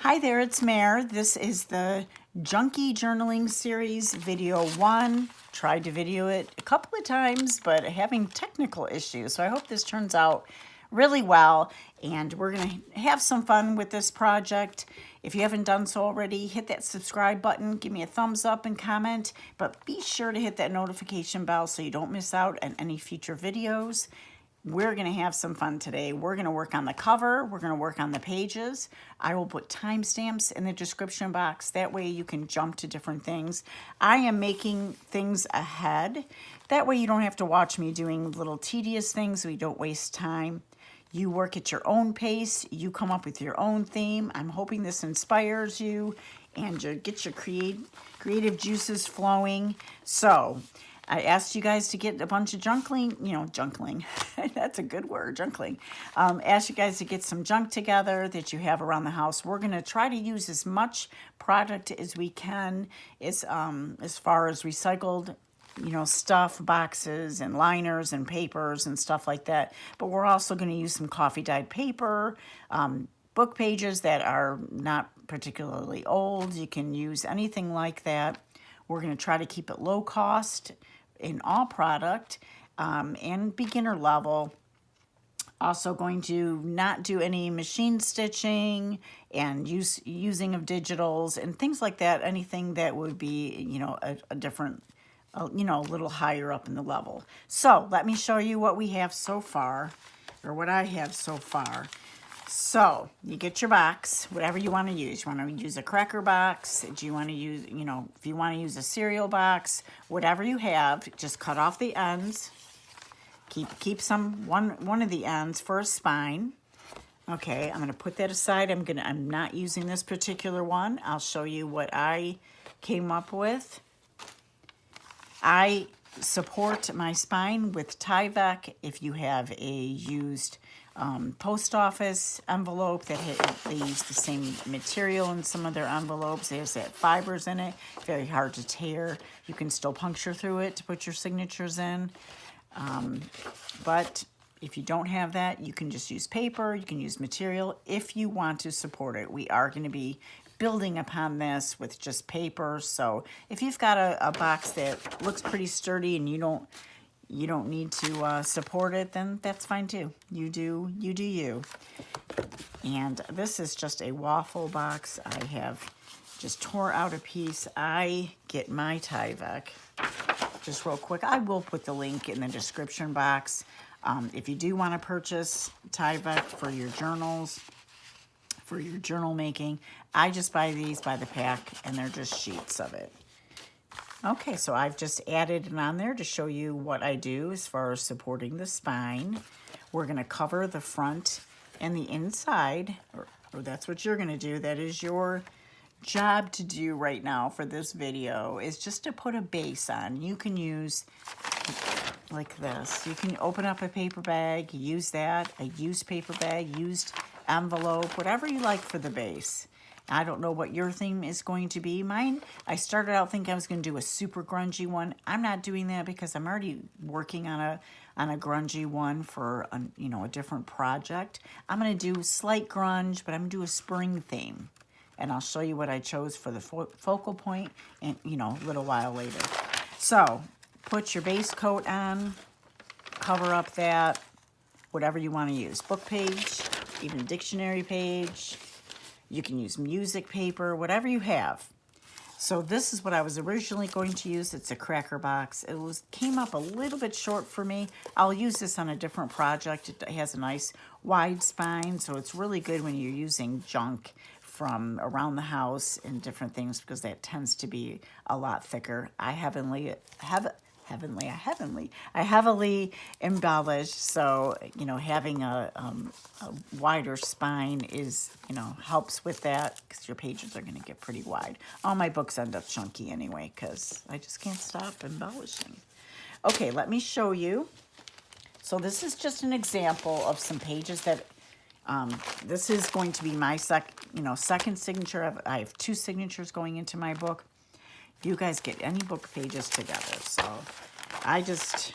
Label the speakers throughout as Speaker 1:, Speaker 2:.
Speaker 1: Hi there, it's Mare. This is the Junky Journaling Series, video 1. Tried to video it a couple of times, but having technical issues. So I hope this turns out really well, and we're going to have some fun with this project. If you haven't done so already, hit that subscribe button, give me a thumbs up and comment, but be sure to hit that notification bell so you don't miss out on any future videos. We're going to have some fun today. We're going to work on the cover. We're going to work on the pages. I will put timestamps in the description box. That way you can jump to different things. I am making things ahead. That way you don't have to watch me doing little tedious things so we don't waste time. You work at your own pace. You come up with your own theme. I'm hoping this inspires you and you get your creative juices flowing. So I asked you guys to get a bunch of junkling, that's a good word, junkling. Asked you guys to get some junk together that you have around the house. We're going to try to use as much product as we can as far as recycled, stuff, boxes and liners and papers and stuff like that. But we're also going to use some coffee dyed paper, book pages that are not particularly old. You can use anything like that. We're going to try to keep it low cost in all product and beginner level. Also going to not do any machine stitching and using of digitals and things like that. Anything that would be, a different, a little higher up in the level. So let me show you what we have so far, or what I have so far. So you get your box, whatever you want to use. You want to use a cracker box? Do you want to use, if you want to use a cereal box, whatever you have, just cut off the ends. Keep one of the ends for a spine. Okay, I'm going to put that aside. I'm not using this particular one. I'll show you what I came up with. I support my spine with Tyvek. If you have a used post office envelope they use the same material in some of their envelopes. There's that fibers in it, very hard to tear. You can still puncture through it to put your signatures in. But if you don't have that, you can just use paper, you can use material if you want to support it. We are going to be building upon this with just paper. So if you've got a box that looks pretty sturdy and you don't need to support it, then that's fine too. You do you. And this is just a waffle box. I have just tore out a piece. I get my Tyvek. Just real quick, I will put the link in the description box. If you do want to purchase Tyvek for your journals, for your journal making, I just buy these by the pack and they're just sheets of it. Okay, so I've just added it on there to show you what I do as far as supporting the spine. We're going to cover the front and the inside, or that's what you're going to do. That is your job to do right now for this video, is just to put a base on. You can use like this. You can open up a paper bag, use that, a used paper bag, used envelope, whatever you like for the base. I don't know what your theme is going to be. Mine, I started out thinking I was going to do a super grungy one. I'm not doing that because I'm already working on a grungy one for a different project. I'm going to do slight grunge, but I'm going to do a spring theme. And I'll show you what I chose for the focal point and, a little while later. So put your base coat on, cover up that, whatever you want to use. Book page, even dictionary page. You can use music paper, whatever you have. So this is what I was originally going to use. It's a cracker box. It came up a little bit short for me. I'll use this on a different project. It has a nice wide spine, so it's really good when you're using junk from around the house and different things, because that tends to be a lot thicker. I heavily embellished, so having a wider spine is helps with that, because your pages are going to get pretty wide. All my books end up chunky anyway, because I just can't stop embellishing. Okay, let me show you. So this is just an example of some pages that this is going to be my second signature. I have 2 signatures going into my book. You guys get any book pages together. So I just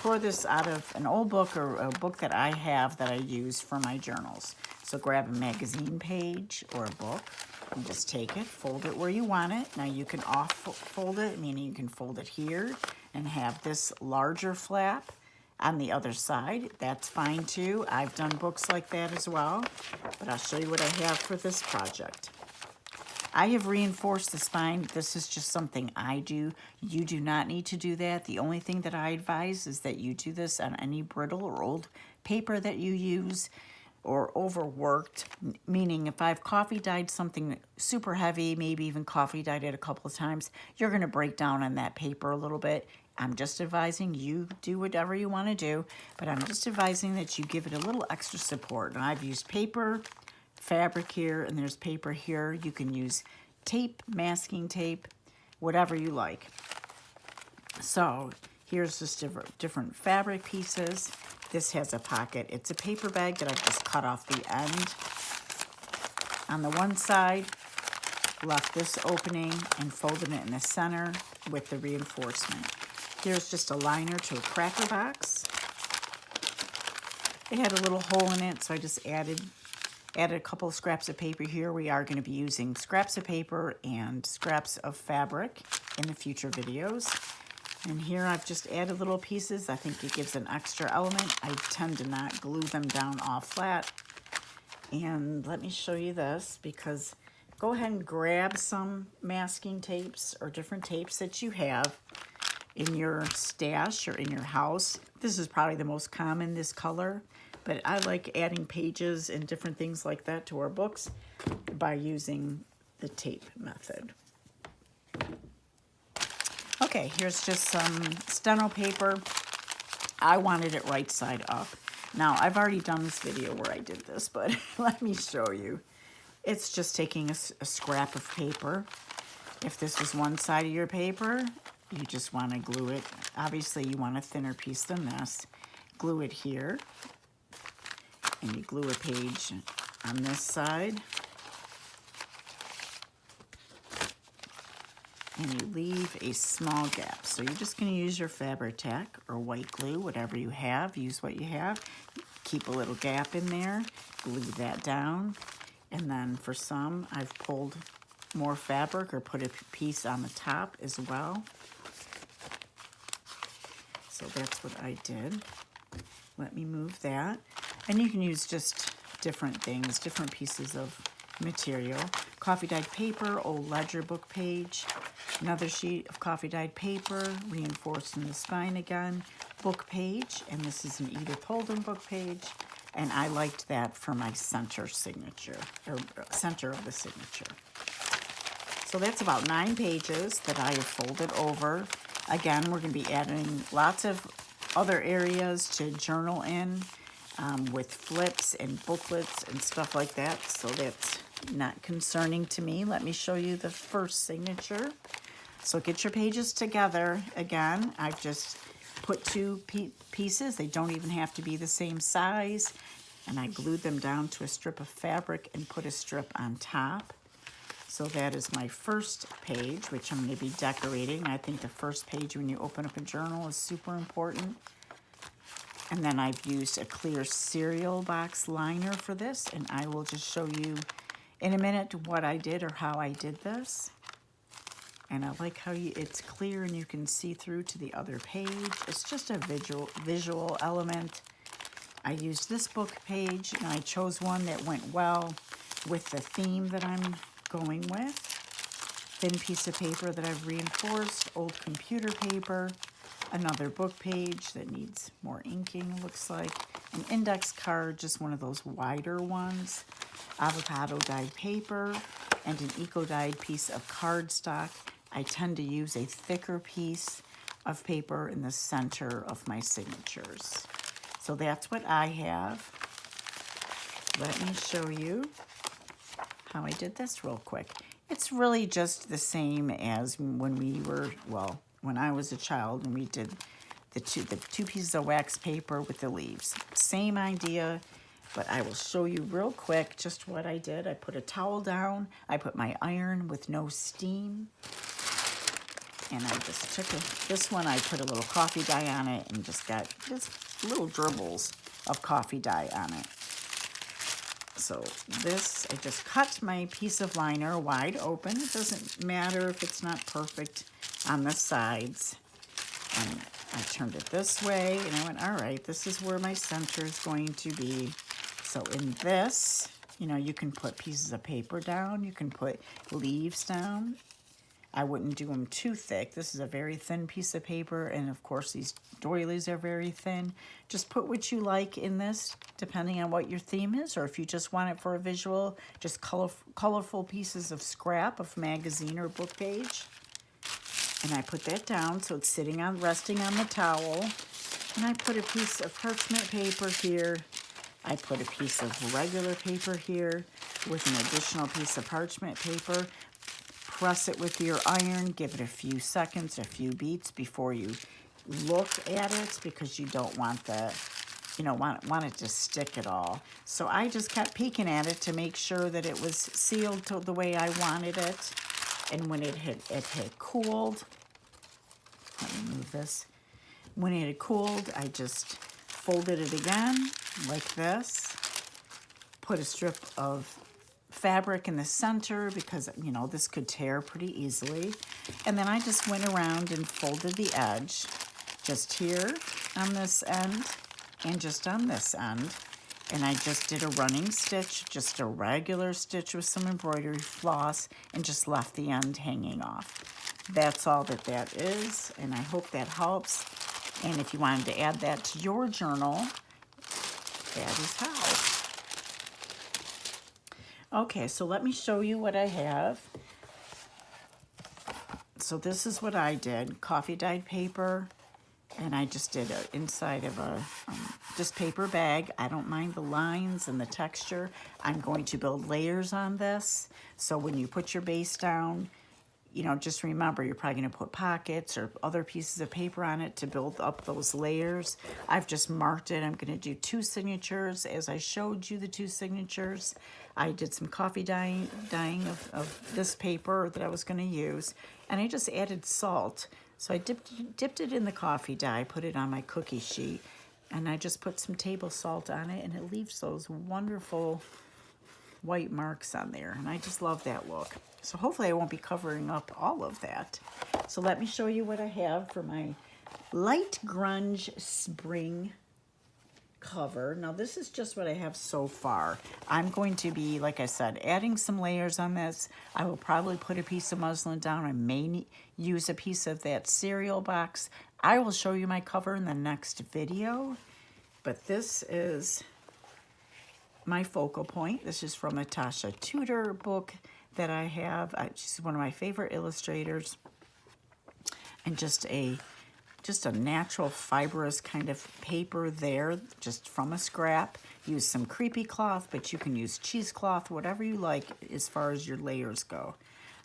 Speaker 1: tore this out of an old book, or a book that I have that I use for my journals. So So grab a magazine page or a book and just take it, fold it where you want it. Now you can fold it, meaning you can fold it here and have this larger flap on the other side. That's fine too. I've done books like that as well, but I'll show you what I have for this project. I have reinforced the spine. This is just something I do. You do not need to do that. The only thing that I advise is that you do this on any brittle or old paper that you use, or overworked, meaning if I've coffee dyed something super heavy, maybe even coffee dyed it a couple of times, you're gonna break down on that paper a little bit. I'm just advising you do whatever you wanna do, but I'm just advising that you give it a little extra support. Now I've used paper, fabric here, and there's paper here. You can use tape, masking tape, whatever you like. So here's just different fabric pieces. This has a pocket. It's a paper bag that I've just cut off the end. On the one side, left this opening and folded it in the center with the reinforcement. Here's just a liner to a cracker box. It had a little hole in it, so I just added a couple of scraps of paper here. We are going to be using scraps of paper and scraps of fabric in the future videos. And here I've just added little pieces. I think it gives an extra element. I tend to not glue them down all flat. And let me show you this, because go ahead and grab some masking tapes or different tapes that you have in your stash or in your house. This is probably the most common, this color, but I like adding pages and different things like that to our books by using the tape method. Okay, here's just some steno paper. I wanted it right side up. Now, I've already done this video where I did this, but let me show you. It's just taking a scrap of paper. If this was one side of your paper, you just want to glue it. Obviously, you want a thinner piece than this. Glue it here. And you glue a page on this side. And you leave a small gap. So you're just going to use your Fabri-Tac or white glue, whatever you have. Use what you have. Keep a little gap in there. Glue that down. And then for some, I've pulled more fabric or put a piece on the top as well. So that's what I did. Let me move that. And you can use just different things, different pieces of material. Coffee dyed paper, old ledger book page, another sheet of coffee dyed paper, reinforced in the spine again, book page, and this is an Edith Holden book page, and I liked that for my center signature, or center of the signature. So that's about 9 pages that I have folded over. Again, we're going to be adding lots of other areas to journal in with flips and booklets and stuff like that, so that's not concerning to me. Let me show you the first signature. So get your pages together. Again, I've just put 2 pieces. They don't even have to be the same size. And I glued them down to a strip of fabric and put a strip on top. So that is my first page, which I'm going to be decorating. I think the first page when you open up a journal is super important. And then I've used a clear cereal box liner for this, and I will just show you in a minute what I did or how I did this. And I like how it's clear and you can see through to the other page. It's just a visual element. I used this book page, and I chose one that went well with the theme that I'm going with. Thin piece of paper that I've reinforced, old computer paper, another book page that needs more inking, looks like, an index card, just one of those wider ones, avocado dyed paper, and an eco-dyed piece of cardstock. I tend to use a thicker piece of paper in the center of my signatures. So that's what I have. Let me show you how I did this real quick. It's really just the same as when we were, well, when I was a child and we did the two pieces of wax paper with the leaves. Same idea, but I will show you real quick just what I did. I put a towel down. I put my iron with no steam. And I just took this one, I put a little coffee dye on it and just got just little dribbles of coffee dye on it. So this, I just cut my piece of liner wide open. It doesn't matter if it's not perfect on the sides. And I turned it this way, and I went, all right, this is where my center is going to be. So in this, you know, you can put pieces of paper down. You can put leaves down. I wouldn't do them too thick. This is a very thin piece of paper, and of course these doilies are very thin. Just put what you like in this, depending on what your theme is, or if you just want it for a visual, just colorful pieces of scrap of magazine or book page. And I put that down so it's resting on the towel. And I put a piece of parchment paper here. I put a piece of regular paper here with an additional piece of parchment paper. Press it with your iron, give it a few seconds, a few beats before you look at it, because you don't want want it to stick at all. So I just kept peeking at it to make sure that it was sealed to the way I wanted it. And when it had cooled, let me move this. When it had cooled, I just folded it again like this. Put a strip of fabric in the center because, you know, this could tear pretty easily. And then I just went around and folded the edge just here on this end and just on this end. And I just did a running stitch, just a regular stitch with some embroidery floss, and just left the end hanging off. That's all that is, and I hope that helps. And if you wanted to add that to your journal, that is how. Okay, so let me show you what I have. So this is what I did, coffee dyed paper, and I just did it inside of a just paper bag. I don't mind the lines and the texture. I'm going to build layers on this. So when you put your base down, you know, just remember you're probably going to put pockets or other pieces of paper on it to build up those layers. I've just marked it. I'm going to do 2 signatures as I showed you the 2 signatures. I did some coffee dyeing of this paper that I was going to use, and I just added salt. So I dipped it in the coffee dye, put it on my cookie sheet, and I just put some table salt on it, and it leaves those wonderful white marks on there, and I just love that look. So hopefully I won't be covering up all of that. So let me show you what I have for my light grunge spring cover. Now this is just what I have so far. I'm going to be, like I said, adding some layers on this. I will probably put a piece of muslin down. I may use a piece of that cereal box. I will show you my cover in the next video, but this is my focal point. This is from a Tasha Tudor book that I have. She's one of my favorite illustrators, and just a natural fibrous kind of paper there, just from a scrap. Use some creepy cloth, but you can use cheesecloth, whatever you like as far as your layers go.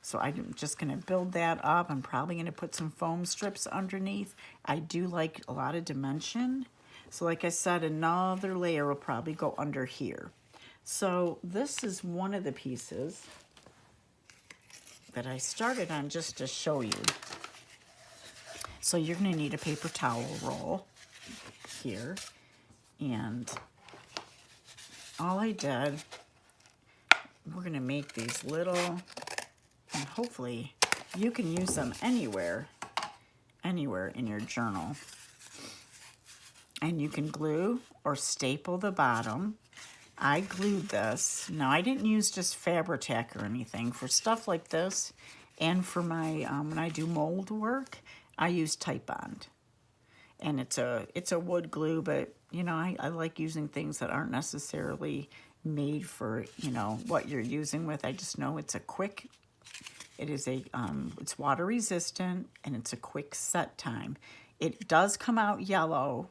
Speaker 1: So I'm just going to build that up. I'm probably going to put some foam strips underneath. I do like a lot of dimension. So like I said, another layer will probably go under here. So this is one of the pieces that I started on just to show you. So you're going to need a paper towel roll here. And all I did, we're going to make these little, and hopefully you can use them anywhere in your journal. And you can glue or staple the bottom. I glued this. Now, I didn't use just Fabri-Tac or anything. For stuff like this, and for my, when I do mold work, I use Titebond. And it's a wood glue, but, you know, I like using things that aren't necessarily made for, you know, what you're using with. I just know it's a quick, it's water resistant, and it's a quick set time. It does come out yellow.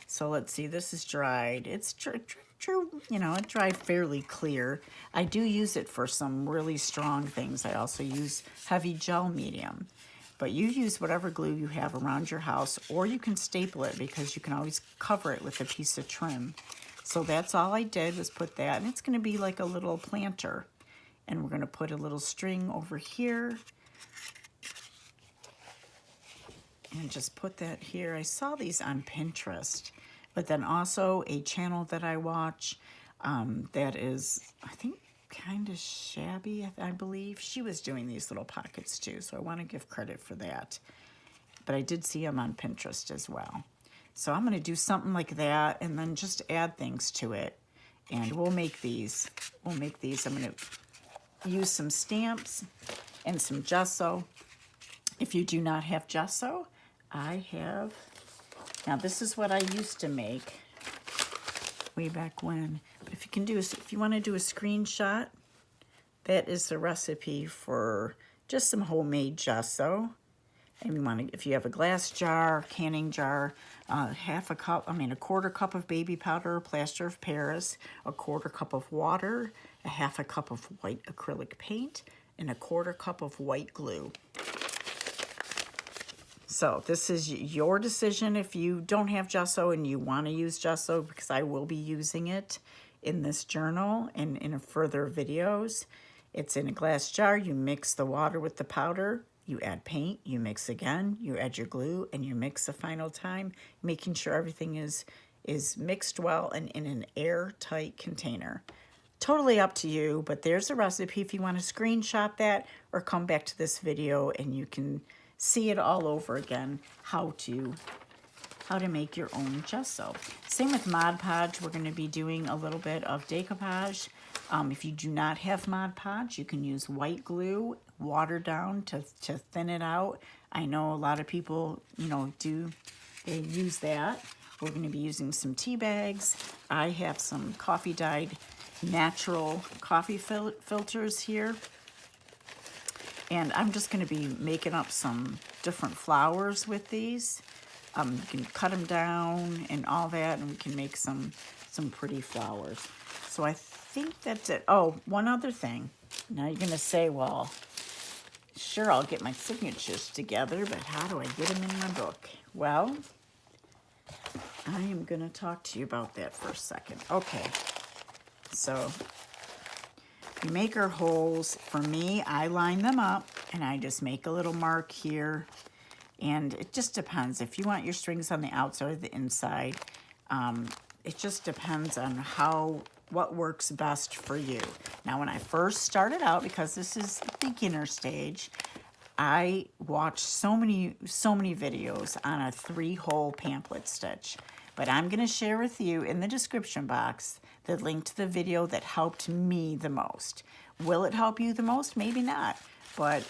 Speaker 1: So let's see, this is dried. It's true, you know, it dried fairly clear. I do use it for some really strong things. I also use heavy gel medium. But you use whatever glue you have around your house, or you can staple it because you can always cover it with a piece of trim. So that's all I did, was put that, and it's going to be like a little planter. And we're going to put a little string over here. And just put that here. I saw these on Pinterest, but then also a channel that I watch, that is, I think, kind of shabby, I believe. She was doing these little pockets too, so I want to give credit for that. But I did see them on Pinterest as well. So I'm going to do something like that and then just add things to it. And we'll make these. I'm going to use some stamps and some gesso. If you do not have gesso, I have. Now this is what I used to make way back when. But if you can do, if you want to do a screenshot, that is the recipe for just some homemade gesso. And if you have a glass jar, canning jar, a quarter cup of baby powder or plaster of Paris, a quarter cup of water, a half a cup of white acrylic paint, and a quarter cup of white glue. So this is your decision if you don't have gesso and you want to use gesso, because I will be using it in this journal and in further videos. It's in a glass jar. You mix the water with the powder. You add paint, you mix again, you add your glue, and you mix a final time, making sure everything is mixed well and in an airtight container. Totally up to you, but there's a recipe if you want to screenshot that or come back to this video and you can see it all over again, how to make your own gesso. Same with Mod Podge. We're going to be doing a little bit of decoupage. If you do not have Mod Podge, you can use white glue, water down to thin it out. I know a lot of people, they use that. We're going to be using some tea bags. I have some coffee dyed natural coffee filters here. And I'm just going to be making up some different flowers with these. You can cut them down and all that, and we can make some pretty flowers. So I think that's it. Oh, one other thing. Now you're going to say, well, sure, I'll get my signatures together, but how do I get them in my book? Well, I am going to talk to you about that for a second. Okay, so you make our holes. For me, I line them up, and I just make a little mark here. And it just depends. If you want your strings on the outside or the inside, it just depends on what works best for you. Now, when I first started out, because this is beginner stage, I watched so many videos on a 3-hole pamphlet stitch. But I'm going to share with you in the description box the link to the video that helped me the most. Will it help you the most? Maybe not. But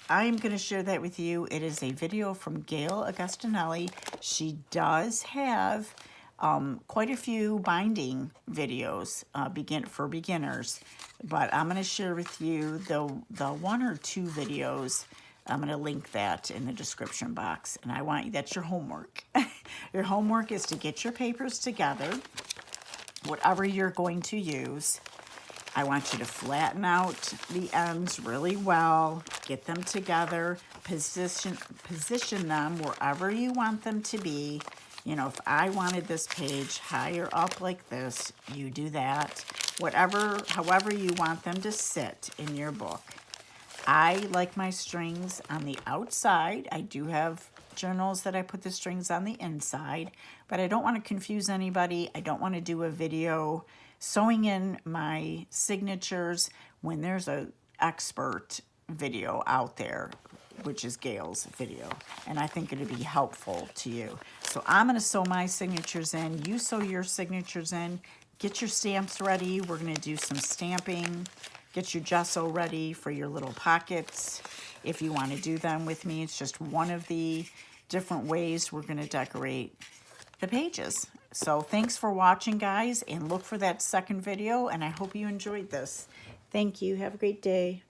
Speaker 1: I'm going to share that with you. It is a video from Gayle Agostinelli. She does have quite a few binding videos for beginners, but I'm going to share with you the 1 or 2 videos. I'm going to link that in the description box, and that's your homework. Your homework is to get your papers together, whatever you're going to use. I want you to flatten out the ends really well, get them together, position them wherever you want them to be. If I wanted this page higher up like this, you do that. However you want them to sit in your book. I like my strings on the outside. I do have journals that I put the strings on the inside, but I don't want to confuse anybody. I don't want to do a video sewing in my signatures when there's an expert video out there, which is Gayle's video, and I think it'd be helpful to you. So I'm going to sew my signatures in. You sew your signatures in. Get your stamps ready. We're going to do some stamping. Get your gesso ready for your little pockets if you want to do them with me. It's just one of the different ways we're going to decorate the pages. So thanks for watching, guys, and look for that second video, and I hope you enjoyed this. Thank you. Have a great day.